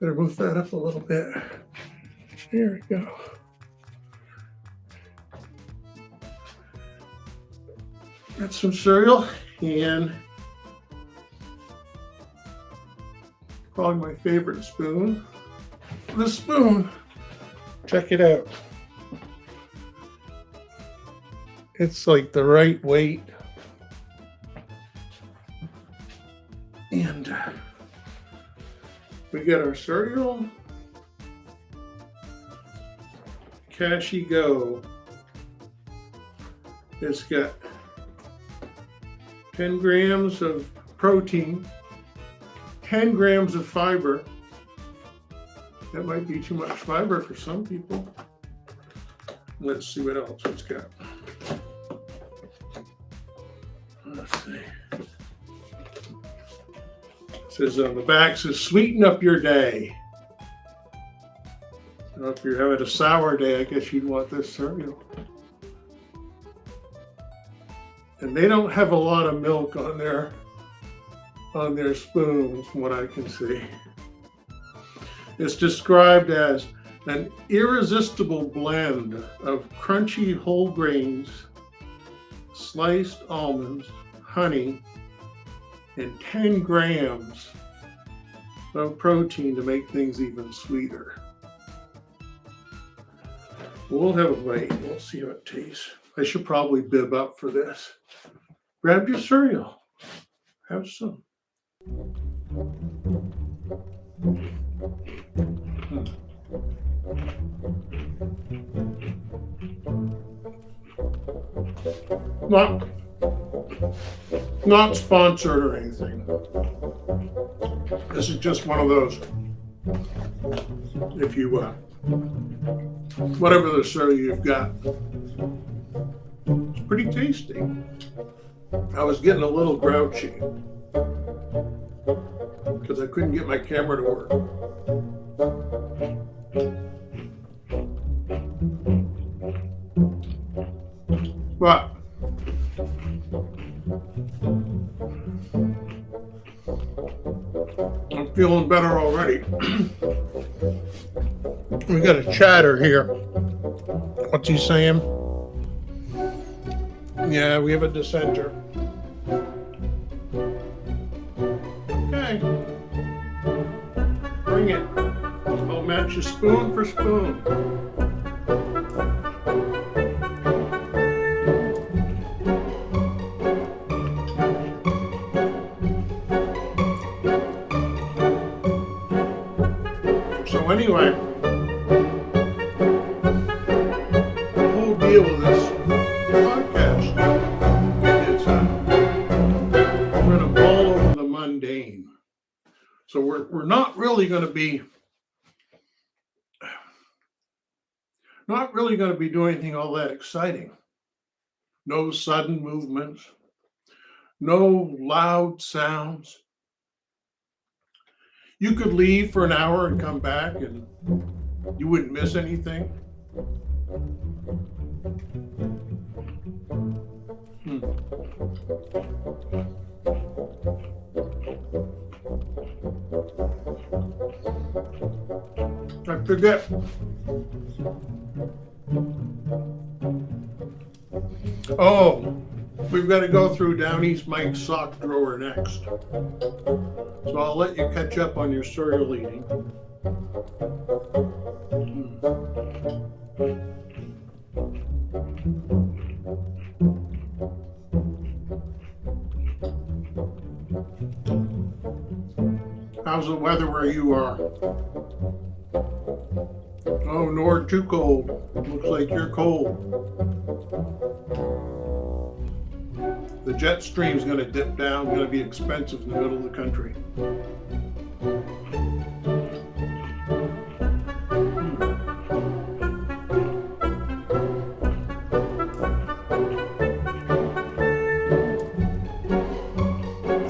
Better move that up a little bit. There we go. Got some cereal and probably my favorite spoon. This spoon, check it out. It's like the right weight. And we got our cereal. Cashy Go. It's got 10 grams of protein, 10 grams of fiber. That might be too much fiber for some people. Let's see what else it's got. Let's see. It says on the back, says sweeten up your day. So if you're having a sour day, I guess you'd want this cereal. And they don't have a lot of milk on their spoons, from what I can see. It's described as an irresistible blend of crunchy whole grains, sliced almonds, honey, and 10 grams of protein to make things even sweeter. We'll have a bite. We'll see how it tastes. I should probably bib up for this. Grab your cereal. Have some. Not sponsored or anything. This is just one of those. If you whatever the cereal you've got, it's pretty tasty. I was getting a little grouchy because I couldn't get my camera to work. But I'm feeling better already. We got a chatter here. What's he saying? Yeah, we have a dissenter. Okay. Bring it. I'll match you spoon for spoon. So anyway, the whole deal with this podcast is we're going to mull over the mundane. So we're not really going to be doing anything all that exciting. No sudden movements, no loud sounds. You could leave for an hour and come back and you wouldn't miss anything. I forget. Oh, we've got to go through Downeast Mike's sock drawer next. So I'll let you catch up on your cereal eating. How's the weather where you are? Oh, nor too cold. Looks like you're cold. The jet stream's going to dip down, going to be expensive in the middle of the country.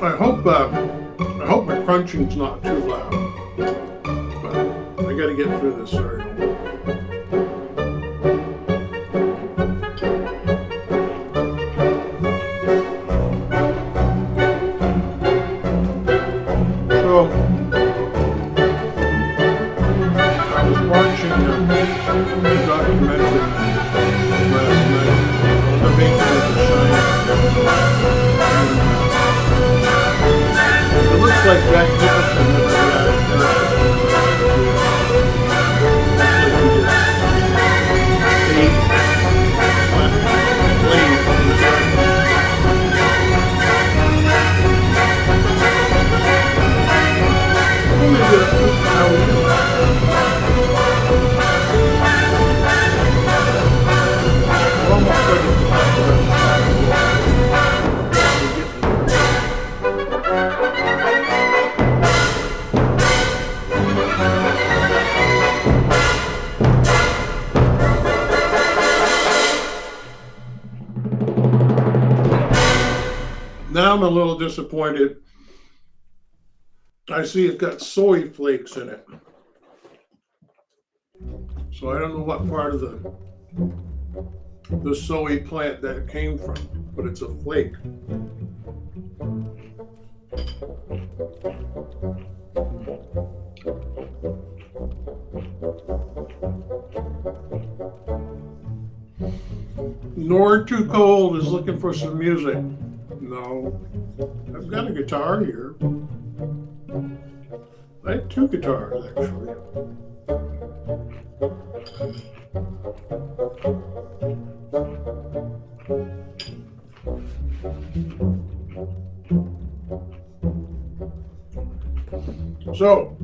I hope my crunching's not too loud, but I got to get through this cereal. like Jack Nicholson never got out of character. Now I'm a little disappointed. I see it's got soy flakes in it. So I don't know what part of the soy plant that it came from, but it's a flake. Nor Too Cold is looking for some music. No, I've got a guitar here. I have two guitars, actually. So,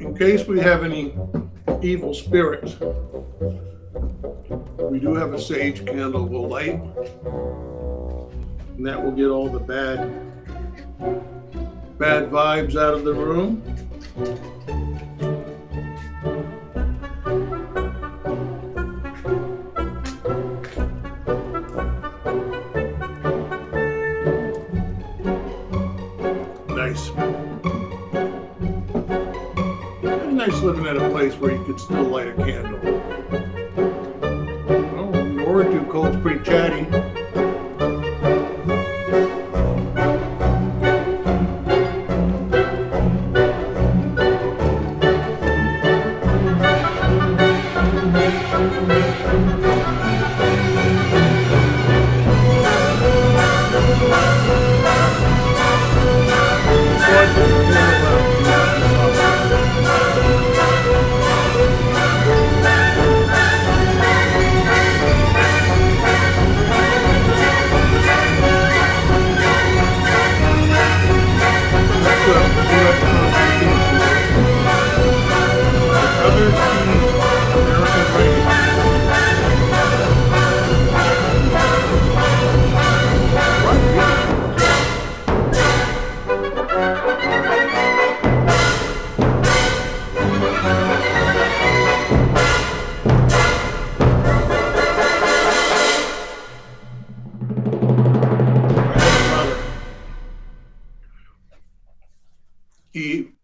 in case we have any evil spirits, we do have a sage candle we'll light, and that will get all the bad vibes out of the room. Nice. Kind of nice living at a place where you could still light a candle. Well, Nor Too Cold's pretty chatty.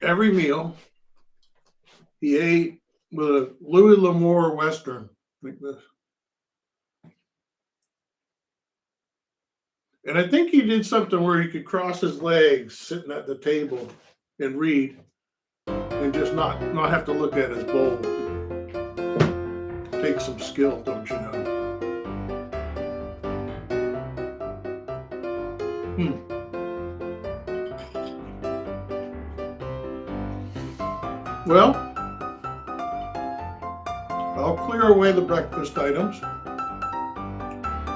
Every meal he ate with a Louis L'Amour Western like this. And I think he did something where he could cross his legs sitting at the table and read and just not have to look at his bowl. Takes some skill, don't you know? Well, I'll clear away the breakfast items,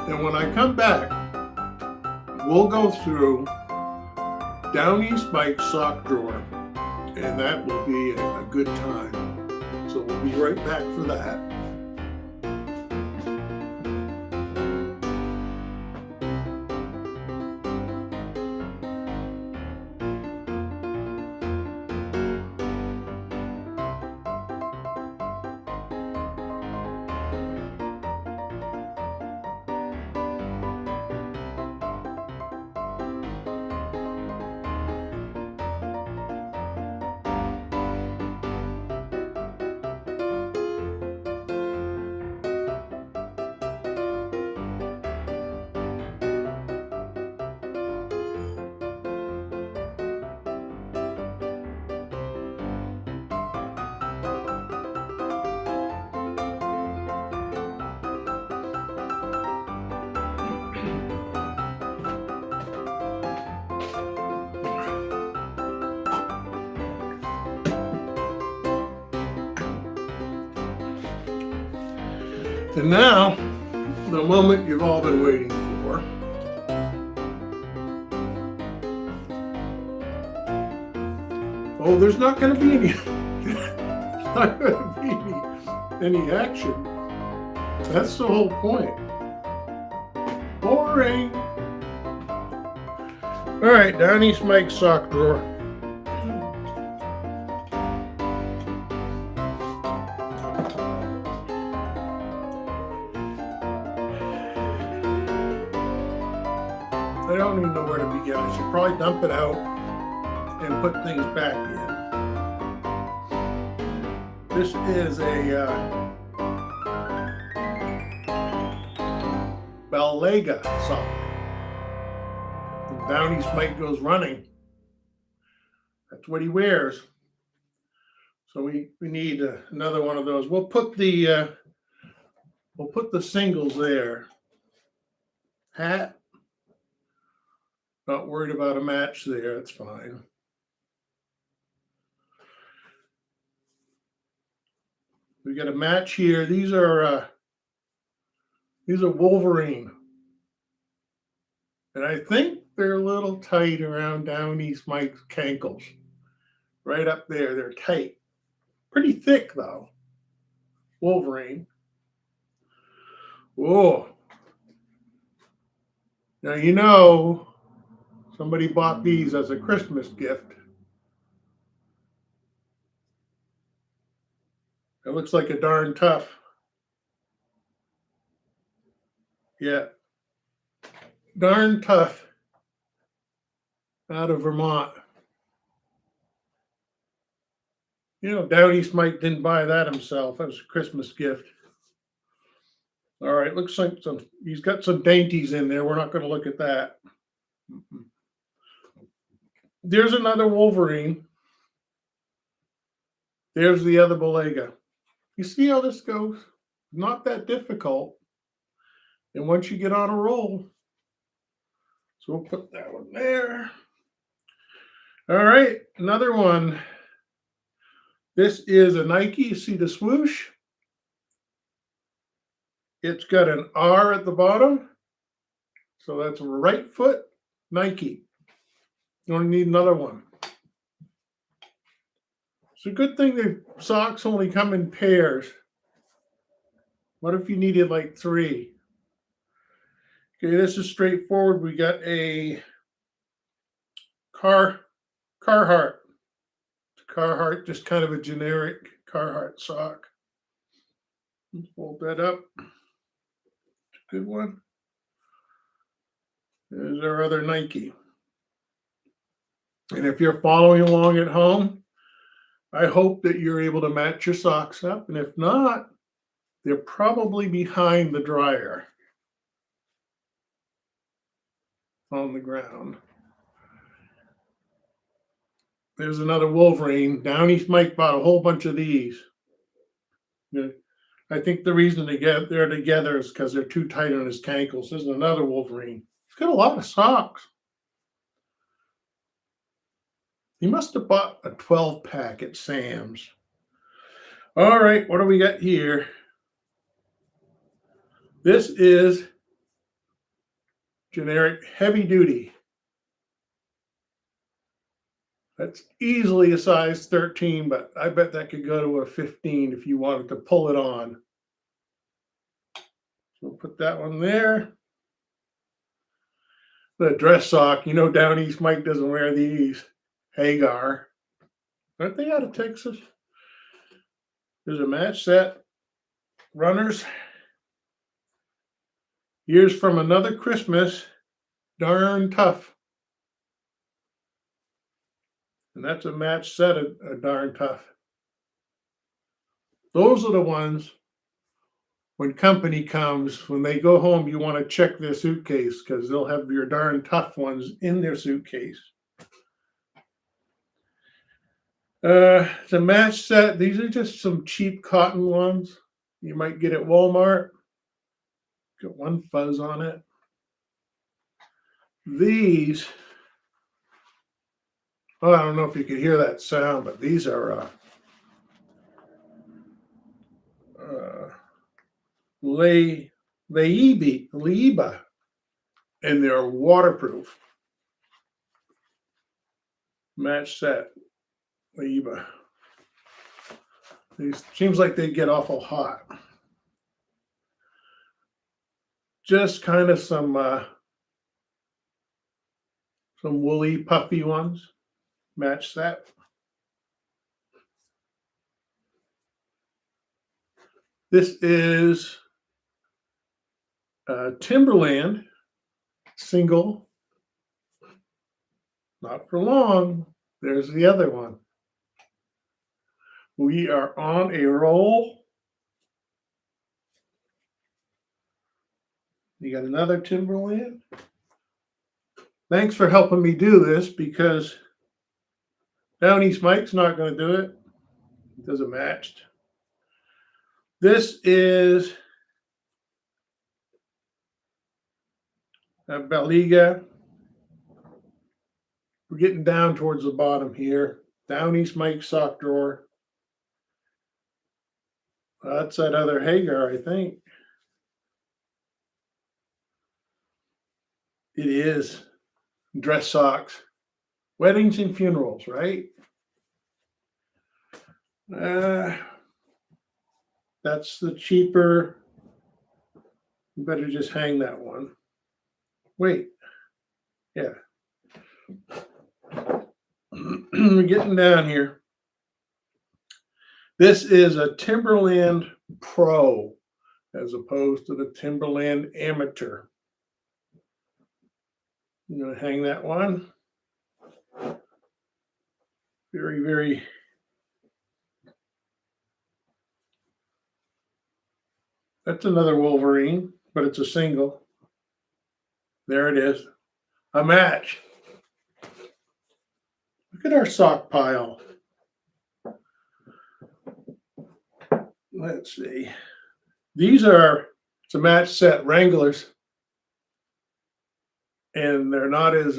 and when I come back, we'll go through Downeast Mike's sock drawer, and that will be a good time. So we'll be right back for that. And now, the moment you've all been waiting for. Oh, there's not going to be any, not going to be any action. That's the whole point. Boring. All right, Downeast Mike's sock drawer. I don't even know where to begin. I should probably dump it out and put things back in. This is a Ballega sock. When Downeast Mike goes running, that's what he wears. So we need another one of those. We'll put the singles there. Hat. Not worried about a match there. That's fine. We got a match here. These are Wolverine, and I think they're a little tight around Downeast Mike's cankles. Right up there, they're tight. Pretty thick though. Wolverine. Oh. Now you know somebody bought these as a Christmas gift. It looks like a darn tough. Yeah. Darn tough. Out of Vermont. You know, Downeast Mike didn't buy that himself. That was a Christmas gift. All right, looks like he's got some dainties in there. We're not going to look at that. There's another Wolverine. There's the other Ballega. You see how this goes? Not that difficult. And once you get on a roll, so we'll put that one there. All right, another one. This is a Nike. You see the swoosh? It's got an R at the bottom. So that's right foot Nike. You only need another one. It's a good thing the socks only come in pairs. What if you needed like 3? Okay, this is straightforward. We got a Carhartt. Carhartt, just kind of a generic Carhartt sock. Fold that up. It's a good one. There's our other Nike. And if you're following along at home, I hope that you're able to match your socks up. And if not, they're probably behind the dryer on the ground. There's another Wolverine. Downeast Mike bought a whole bunch of these. I think the reason they're together is because they're too tight on his cankles. There's another Wolverine. He's got a lot of socks. He must have bought a 12-pack at Sam's. All right, what do we got here? This is generic heavy duty. That's easily a size 13, but I bet that could go to a 15 if you wanted to pull it on. So we'll put that one there. The dress sock, you know, Downeast Mike doesn't wear these. Hagar. Aren't they out of Texas? There's a match set. Runners. Years from Another Christmas. Darn tough. And that's a match set of darn tough. Those are the ones when company comes, when they go home, you want to check their suitcase because they'll have your darn tough ones in their suitcase. It's a match set. These are just some cheap cotton ones you might get at Walmart. Got one fuzz on it. These, oh, I don't know if you could hear that sound, but these are Leiba, and they're waterproof. Match set, Leiba. These seems like they get awful hot. Just kind of some woolly, puffy ones. Match set. This is Timberland single. Not for long. There's the other one. We are on a roll. You got another Timberland. Thanks for helping me do this, because Downeast Mike's not going to do it. It doesn't match. This is a Baliga. We're getting down towards the bottom here. Downeast Mike sock drawer. That's that other Hagar, I think. It is. Dress socks. Weddings and funerals, right? That's the cheaper. You better just hang that one. Wait. Yeah. We're getting down here. This is a Timberland Pro as opposed to the Timberland Amateur. I'm going to hang that one. Very, very. That's another Wolverine, but it's a single. There it is. A match. Look at our sock pile. Let's see. These are, it's a match set Wranglers. And they're not as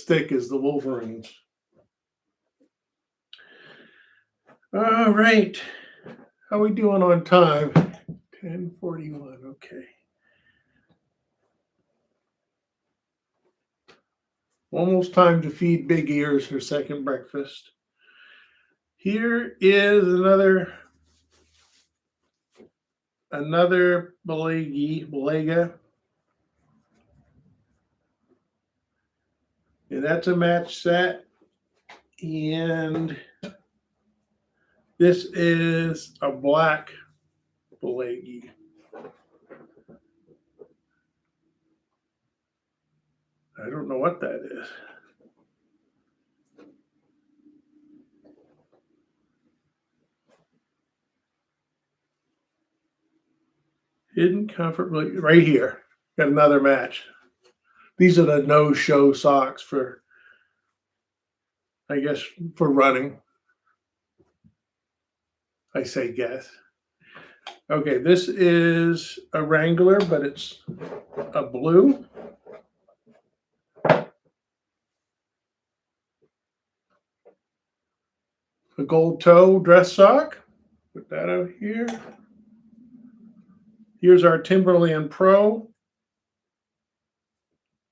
thick as the Wolverines. All right. How are we doing on time? 10:41. Okay. Almost time to feed Big Ears her second breakfast. Here is another Balaga. And that's a match set. And this is a black Balagi. I don't know what that is. Hidden Comfort, right here. Got another match. These are the no-show socks for, I guess, for running. I say guess. Okay, this is a Wrangler, but it's a blue. A gold toe dress sock. Put that out here. Here's our Timberland Pro.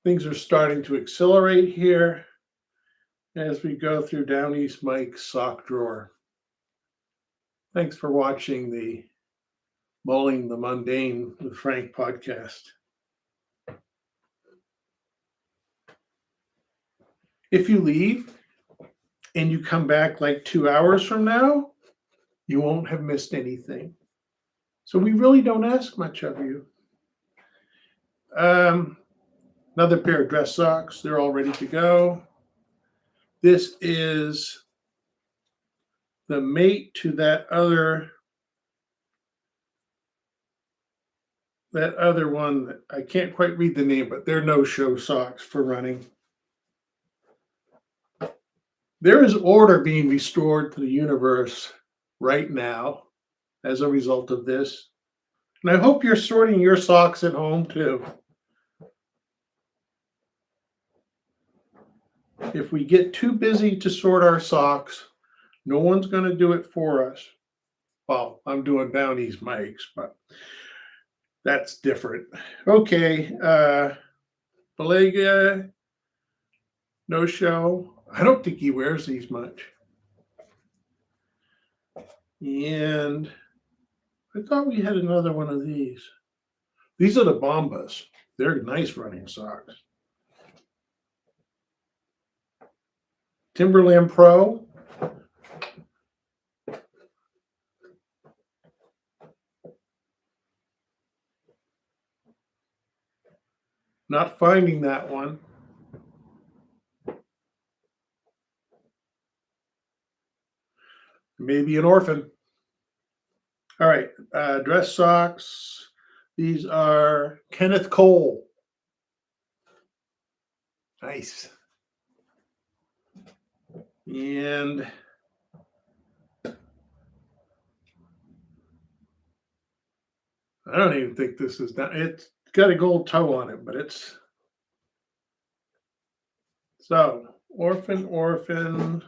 Things are starting to accelerate here as we go through Downeast Mike's sock drawer. Thanks for watching the Mulling the Mundane with Frank podcast. If you leave and you come back like 2 hours from now, you won't have missed anything. So we really don't ask much of you. Another pair of dress socks. They're all ready to go. This is the mate to that other one. I can't quite read the name, but they're no-show socks for running. There is order being restored to the universe right now as a result of this. And I hope you're sorting your socks at home too. If we get too busy to sort our socks, no one's going to do it for us. Well, I'm doing Downeast Mike's, but that's different. Okay, Belega, no show. I don't think he wears these much. And I thought we had another one of these. These are the Bombas. They're nice running socks. Timberland Pro. Not finding that one. Maybe an orphan. All right, dress socks. These are Kenneth Cole. Nice. And I don't even think this is that. It's got a gold toe on it, but it's so orphan.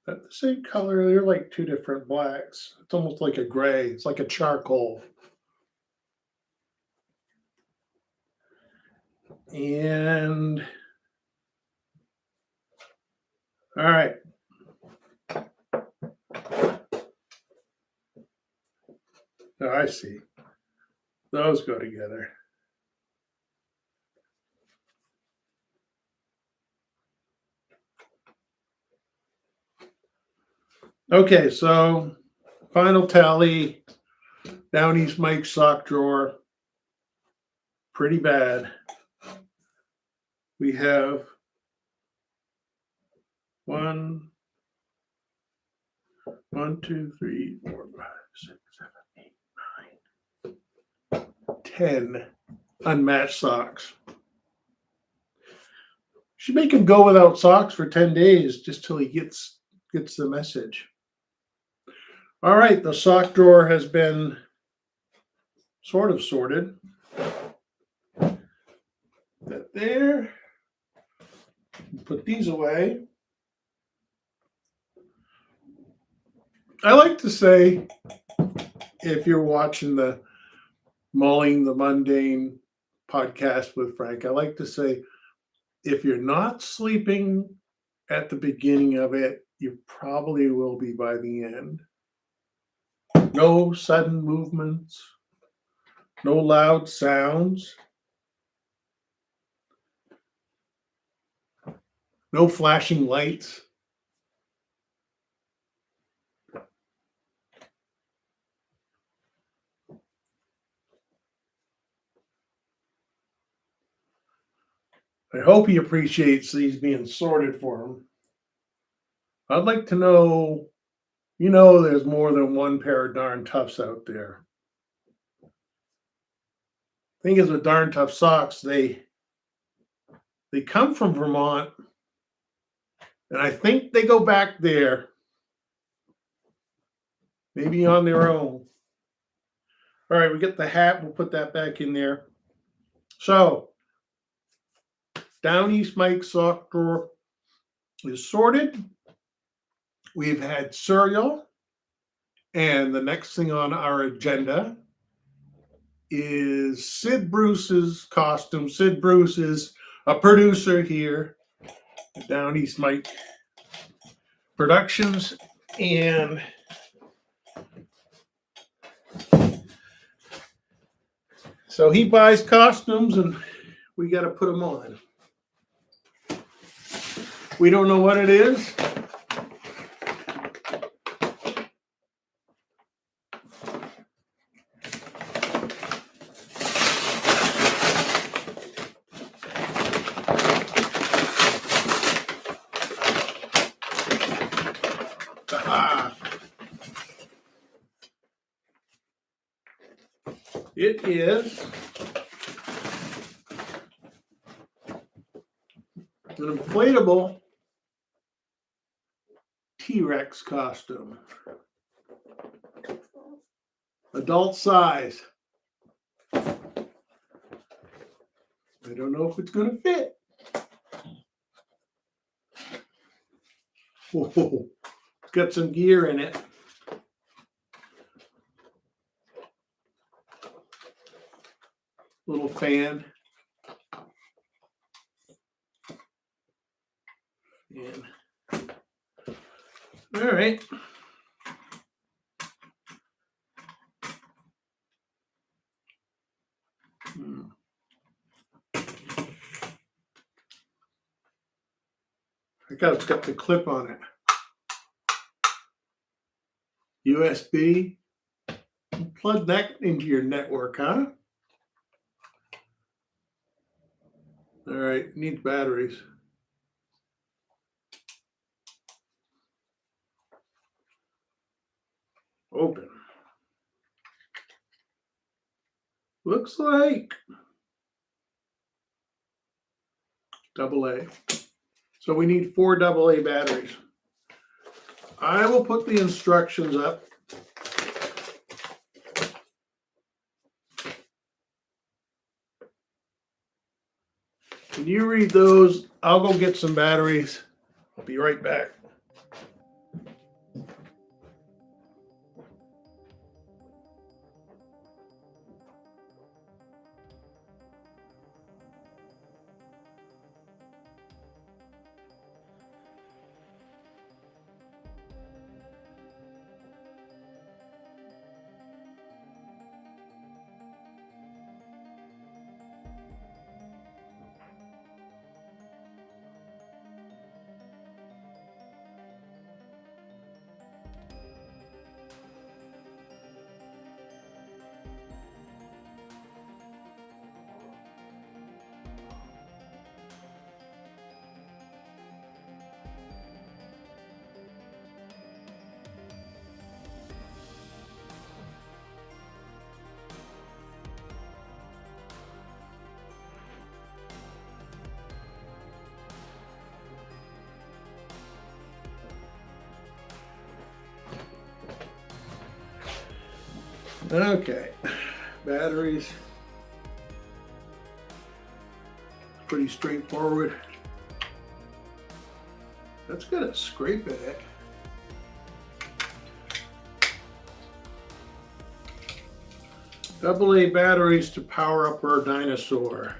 But the same color. They're like two different blacks. It's almost like a gray. It's like a charcoal. And all right. Oh, I see. Those go together. Okay, so final tally. Downeast Mike sock drawer. Pretty bad. We have 1, 2, 3, 4, 5, 6, 7, 8, 9, 10 unmatched socks. Should make him go without socks for 10 days just till he gets the message. All right, the sock drawer has been sort of sorted. That there. Put these away. I like to say, if you're watching the Mulling the Mundane podcast with Frank, I like to say, if you're not sleeping at the beginning of it, you probably will be by the end. No sudden movements, no loud sounds, no flashing lights. I hope he appreciates these being sorted for him. I'd like to know, there's more than one pair of darn toughs out there. Thing is with darn tough socks, they come from Vermont, and I think they go back there, maybe on their own. All right, we get the hat. We'll put that back in there. So, Downeast Mike sock drawer is sorted. We've had cereal, and the next thing on our agenda is Sid Bruce's costume. Sid Bruce is a producer here at Downeast Mike Productions, and so he buys costumes, and we got to put them on. We don't know what it is. It is an inflatable T-Rex costume. Adult size. I don't know if it's going to fit. Whoa, it's got some gear in it. Little fan. And all right. It's got the clip on it. USB. Plug that into your network, huh? All right, needs batteries. Open. Looks like AA. So we need 4 AA batteries. I will put the instructions up. Can you read those? I'll go get some batteries. I'll be right back. Okay, batteries. Pretty straightforward. That's got a scrape in it. AA batteries to power up our dinosaur.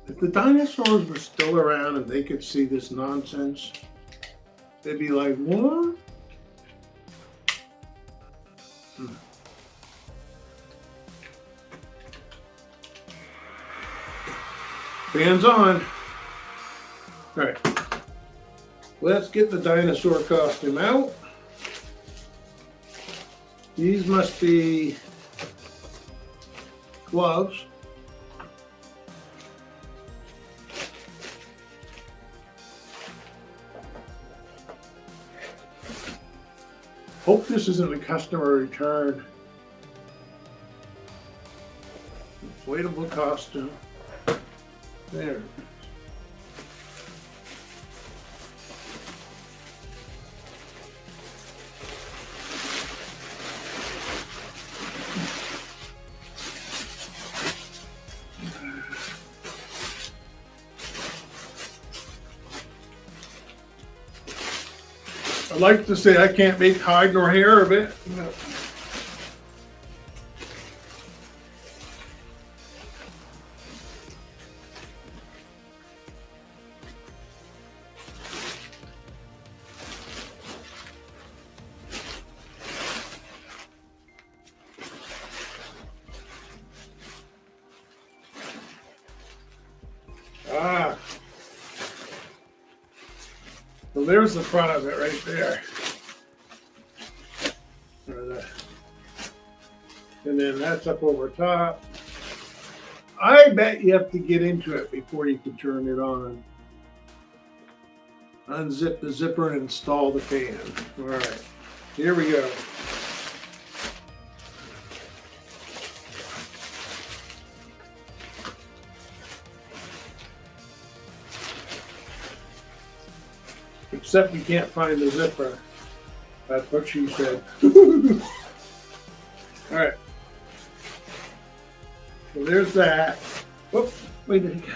If the dinosaurs were still around and they could see this nonsense, they'd be like, what? Fans on. All right. Let's get the dinosaur costume out. These must be gloves. Hope this isn't a customer return. Inflatable costume. There. I'd like to say I can't make hide nor hair of it. No. Ah. So there's the front of it right there. And then that's up over top. I bet you have to get into it before you can turn it on. Unzip the zipper and install the fan. All right, here we go. Except you can't find the zipper. That's what she said. All right. So there's that. Whoop, where did it go?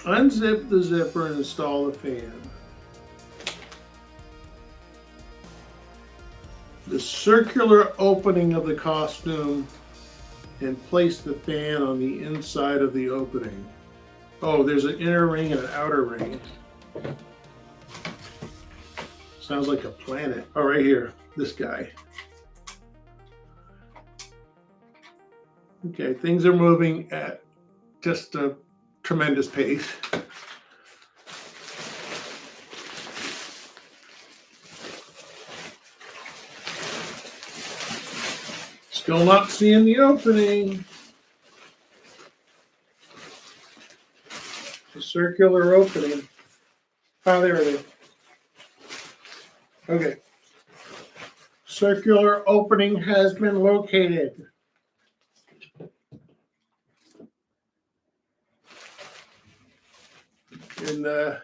Unzip the zipper and install the fan. The circular opening of the costume and place the fan on the inside of the opening. Oh, there's an inner ring and an outer ring. Sounds like a planet. Oh, right here, this guy. Okay, things are moving at just a tremendous pace. Still not seeing the opening. The circular opening. Oh, there it is. Okay. Circular opening has been located. And the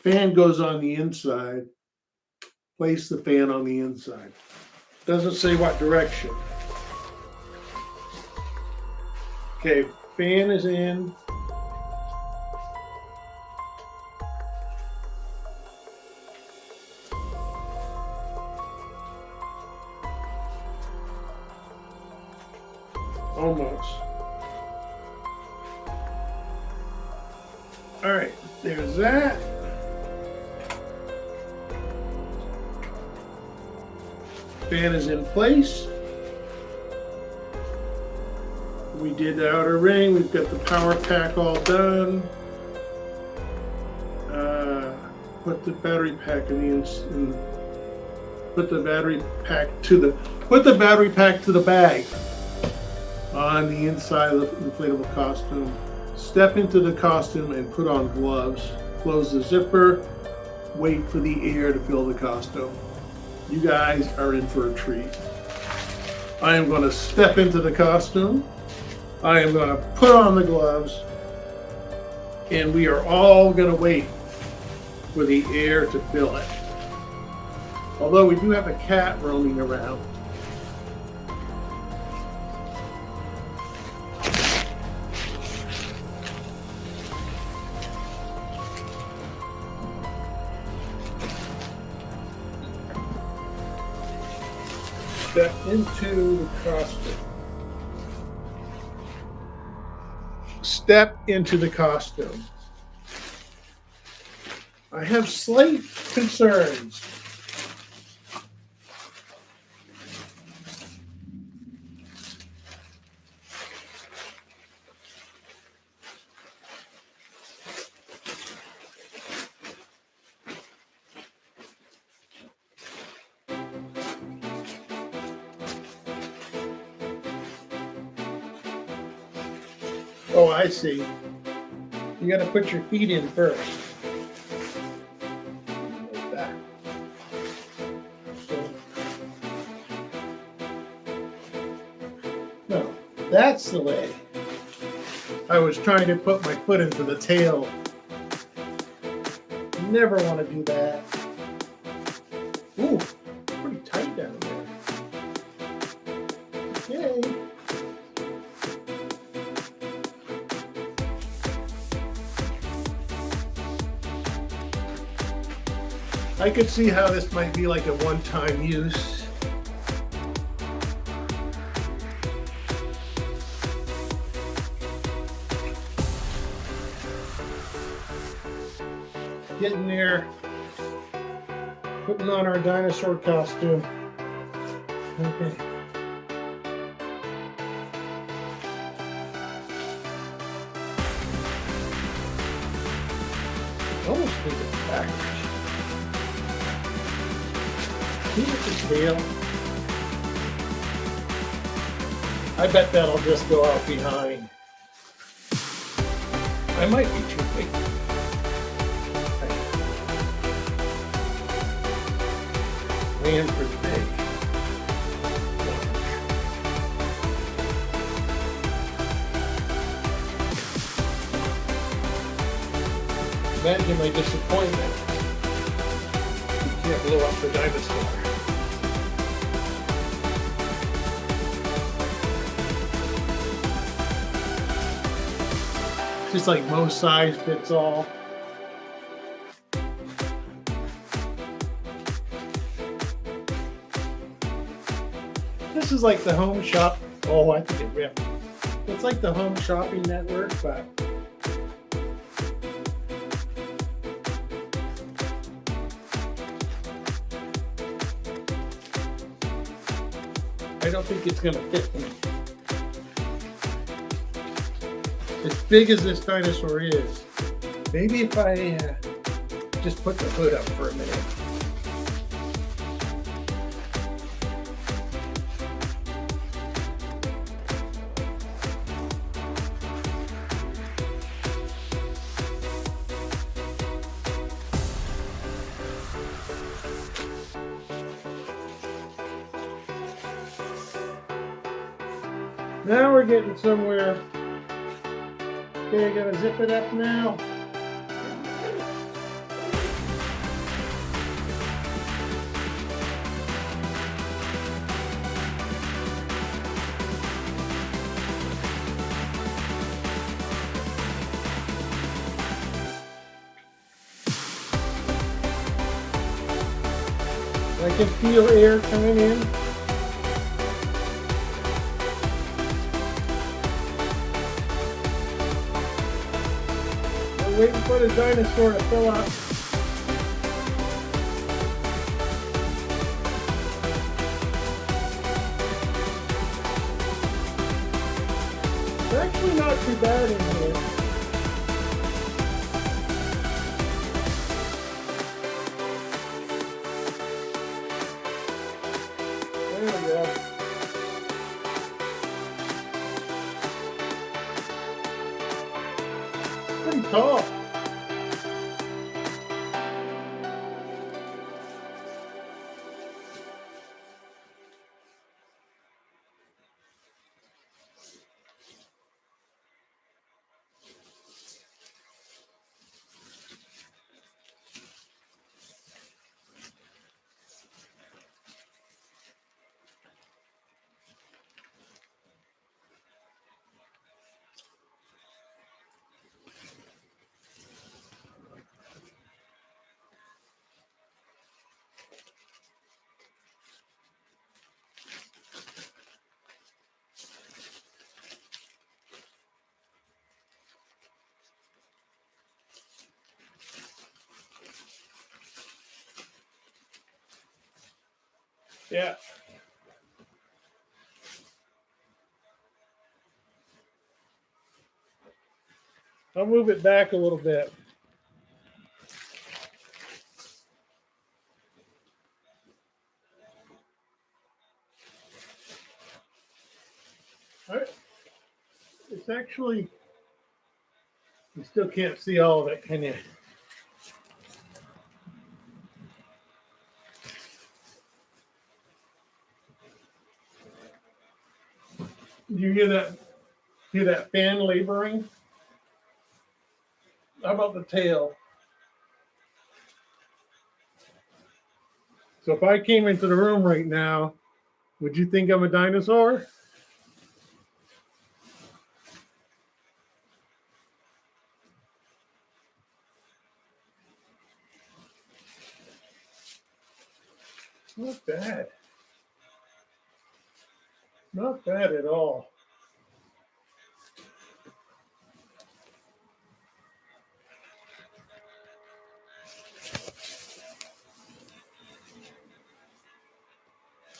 fan goes on the inside. Place the fan on the inside. Doesn't say what direction. Okay, fan is in. Almost. All right, there's that. Fan is in place. We did the outer ring. We've got the power pack all done. Put the battery pack put the battery pack to the bag on the inside of the inflatable costume. Step into the costume and put on gloves. Close the zipper. Wait for the air to fill the costume. You guys are in for a treat. I am going to step into the costume. I am going to put on the gloves. And we are all going to wait for the air to fill it. Although we do have a cat roaming around. Step into the costume. Step into the costume. I have slight concerns. Oh, I see. You got to put your feet in first. Like that. So, no, that's the way. I was trying to put my foot into the tail. Never want to do that. Ooh, pretty tight down there. Okay. I could see how this might be like a one-time use. Getting there, putting on our dinosaur costume. Okay. Almost think it's backwards. See with the tail? I bet that'll just go out behind. I might be too big. Land pretty big. Imagine my disappointment. You can't blow up the dinosaur. Just like most size fits all. This is like the home shop. Oh, I think it ripped. It's like the home shopping network, but I don't think it's going to fit me. As big as this dinosaur is, maybe if I just put the hood up for a minute. Now we're getting somewhere. Okay, I gotta zip it up now. I can feel air coming in. We're waiting for the dinosaur to fill up. It's actually not too bad in here. There we go. Pretty tall. Yeah. I'll move it back a little bit. All right. It's actually, you still can't see all of it, can you? Do you hear that? Hear that fan laboring? How about the tail? So if I came into the room right now, would you think I'm a dinosaur? Not bad. Not bad at all.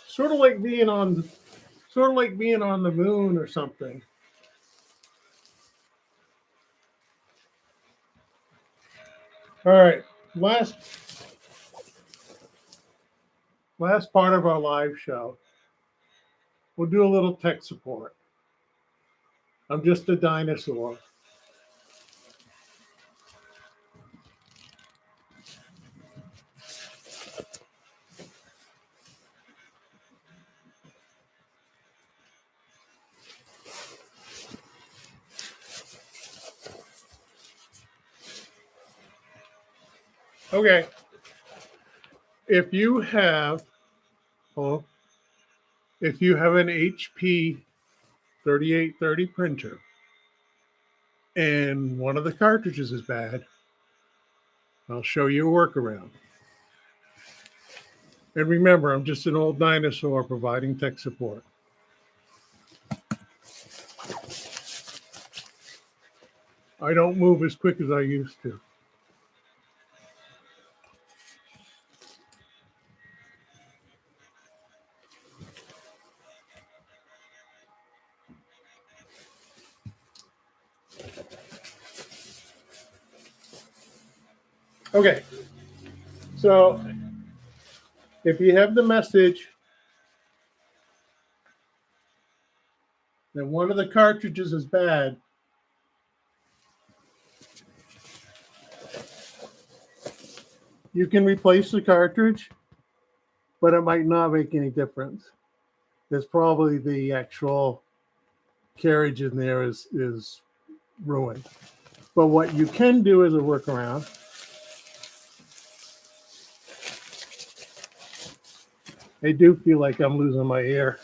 Sort of like being on the moon or something. All right, last part of our live show. We'll do a little tech support. I'm just a dinosaur. Okay. If you have, oh, if you have an HP 3830 printer and one of the cartridges is bad, I'll show you a workaround. And remember, I'm just an old dinosaur providing tech support. I don't move as quick as I used to. Okay, so if you have the message that one of the cartridges is bad, you can replace the cartridge, but it might not make any difference. There's probably the actual carriage in there is ruined. But what you can do as a workaround, I do feel like I'm losing my ear.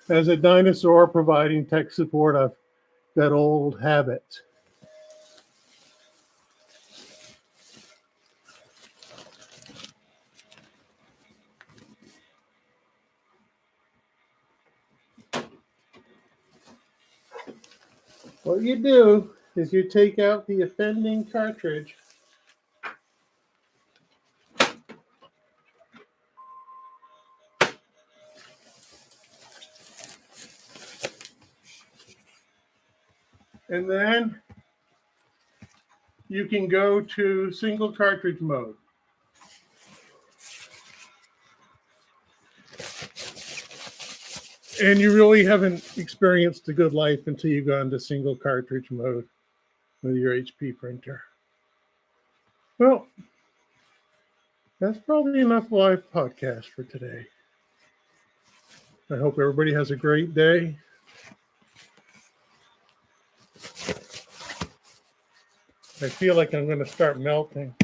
As a dinosaur providing tech support, I've got old habits. What you do is you take out the offending cartridge and then you can go to single cartridge mode. And you really haven't experienced a good life until you've gone to single cartridge mode with your HP printer. Well, that's probably enough live podcast for today. I hope everybody has a great day. I feel like I'm going to start melting.